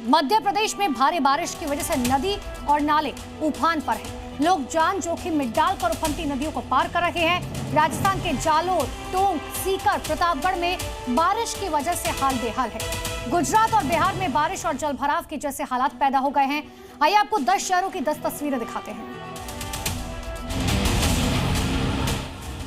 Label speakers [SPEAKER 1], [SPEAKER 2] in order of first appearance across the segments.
[SPEAKER 1] मध्य प्रदेश में भारी बारिश की वजह से नदी और नाले उफान पर हैं। लोग जान जोखिम में डालकर उफनती नदियों को पार कर रहे हैं। राजस्थान के जालोर, टोंक, सीकर, प्रतापगढ़ में बारिश की वजह से हाल बेहाल है। गुजरात और बिहार में बारिश और जलभराव के जैसे हालात पैदा हो गए हैं। आइए आपको 10 शहरों की 10 तस्वीरें दिखाते हैं।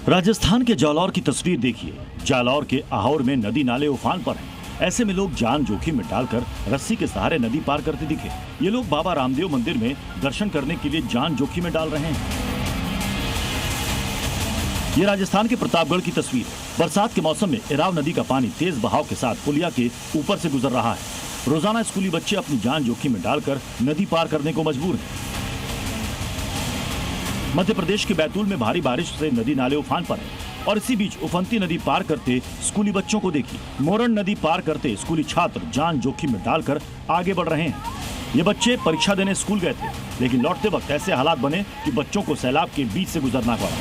[SPEAKER 2] राजस्थान के जालौर की तस्वीर देखिए। जालौर के आहोर में नदी नाले उफान पर हैं। ऐसे में लोग जान जोखिम में डालकर रस्सी के सहारे नदी पार करते दिखे। ये लोग बाबा रामदेव मंदिर में दर्शन करने के लिए जान जोखिम में डाल रहे हैं। ये राजस्थान के प्रतापगढ़ की तस्वीर है। बरसात के मौसम में इराव नदी का पानी तेज बहाव के साथ पुलिया के ऊपर से गुजर रहा है। रोजाना स्कूली बच्चे अपनी जान जोखिम में डालकर नदी पार करने को मजबूर हैं। मध्य प्रदेश के बैतूल में भारी बारिश से नदी नाले उफान पर है और इसी बीच उफनती नदी पार करते स्कूली बच्चों को देखिए। मोरन नदी पार करते स्कूली छात्र जान जोखिम में डालकर आगे बढ़ रहे हैं। ये बच्चे परीक्षा देने स्कूल गए थे, लेकिन लौटते वक्त ऐसे हालात बने कि बच्चों को सैलाब के बीच से गुजरना पड़ा।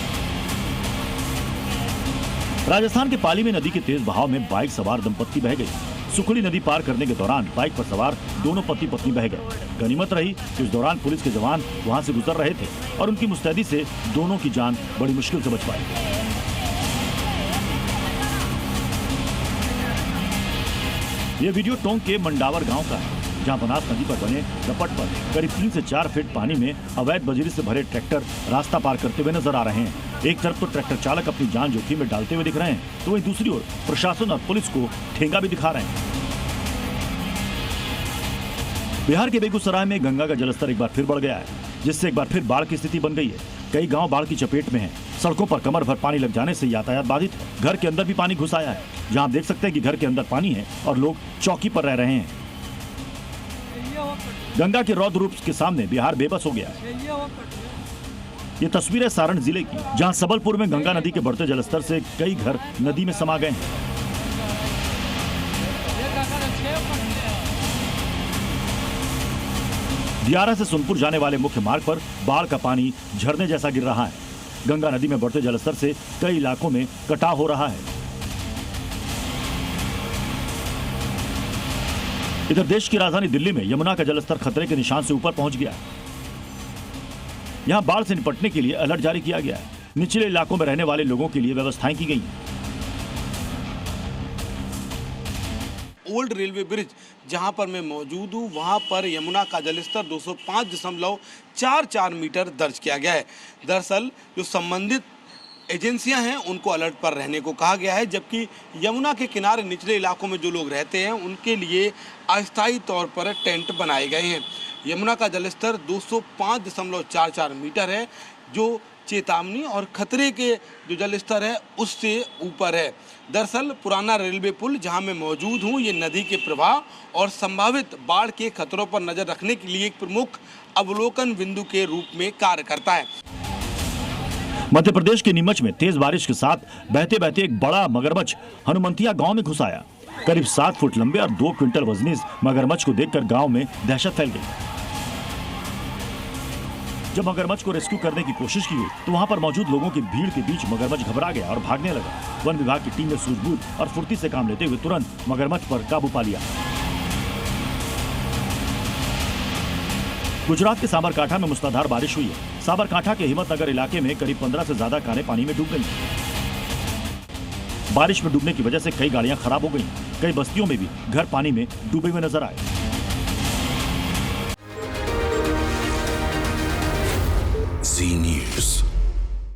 [SPEAKER 2] राजस्थान के पाली में नदी के तेज बहाव में बाइक सवार दंपत्ति बह गई। सुखड़ी नदी पार करने के दौरान बाइक पर सवार दोनों पति पत्नी बह गए। गनीमत रही कि इस दौरान पुलिस के जवान वहां से गुजर रहे थे और उनकी मुस्तैदी से दोनों की जान बड़ी मुश्किल से बच पाई। ये वीडियो टोंक के मंडावर गांव का है, जहां बनास नदी पर बने रपट पर करीब 3 से 4 फीट पानी में अवैध बजरी से भरे ट्रैक्टर रास्ता पार करते हुए नजर आ रहे हैं। एक तरफ तो ट्रैक्टर चालक अपनी जान जोखिम में डालते हुए दिख रहे हैं, तो वहीं दूसरी ओर प्रशासन और पुलिस को ठेंगा भी दिखा रहे हैं। बिहार के बेगूसराय में गंगा का जलस्तर एक बार फिर बढ़ गया है, जिससे एक बार फिर बाढ़ की स्थिति बन गई है। कई गांव बाढ़ की चपेट में हैं। सड़कों पर कमर भर पानी लग जाने से यातायात बाधित है। घर के अंदर भी पानी घुस आया है, जहां आप देख सकते हैं कि घर के अंदर पानी है और लोग चौकी पर रह रहे हैं। गंगा के रौद्र रूप के सामने बिहार बेबस हो गया है। ये तस्वीर है सारण जिले की, जहां सबलपुर में गंगा नदी के बढ़ते जलस्तर से कई घर नदी में समा गए हैं। दियारा से सोनपुर जाने वाले मुख्य मार्ग पर बाढ़ का पानी झरने जैसा गिर रहा है। गंगा नदी में बढ़ते जलस्तर से कई इलाकों में कटाव हो रहा है। इधर देश की राजधानी दिल्ली में यमुना का जलस्तर खतरे के निशान से ऊपर पहुंच गया है। यहां बाढ़ से निपटने के लिए अलर्ट जारी किया गया है। निचले इलाकों में रहने वाले लोगों के लिए व्यवस्थाएं की गई हैं।
[SPEAKER 3] ओल्ड रेलवे ब्रिज जहां पर मैं मौजूद हूं, वहां पर यमुना का जलस्तर 205.44 मीटर दर्ज किया गया है। दरअसल जो संबंधित एजेंसियां हैं उनको अलर्ट पर रहने को कहा गया है, जबकि यमुना के किनारे निचले इलाकों में जो लोग रहते हैं उनके लिए अस्थायी तौर पर टेंट बनाए गए हैं। यमुना का जलस्तर 205.44 मीटर है, जो चेतावनी और खतरे के जो जलस्तर है उससे ऊपर है। दरअसल पुराना रेलवे पुल जहां मैं मौजूद हूं, ये नदी के प्रवाह और संभावित बाढ़ के खतरों पर नजर रखने के लिए एक प्रमुख अवलोकन बिंदु के रूप में कार्य करता है।
[SPEAKER 2] मध्य प्रदेश के नीमच में तेज बारिश के साथ बहते बहते एक बड़ा मगरमच्छ हनुमंतिया गांव में घुस आया। करीब 7 फुट लंबे और 2 क्विंटल वजनी इस मगरमच्छ को देखकर गांव में दहशत फैल गई। जब मगरमच्छ को रेस्क्यू करने की कोशिश की गई तो वहां पर मौजूद लोगों की भीड़ के बीच मगरमच्छ घबरा गया और भागने लगा। वन विभाग की टीम ने सूझबूझ और फुर्ती से काम लेते हुए तुरंत मगरमच्छ पर काबू पा लिया। गुजरात के साबरकांठा में मूसलाधार बारिश हुई है। साबरकांठा के हिम्मतनगर इलाके में करीब 15 से ज्यादा कारें पानी में डूब गई। बारिश में डूबने की वजह से कई गाड़ियां खराब हो गई। कई बस्तियों में भी घर पानी में डूबे हुए नजर आए।
[SPEAKER 4] Zee News।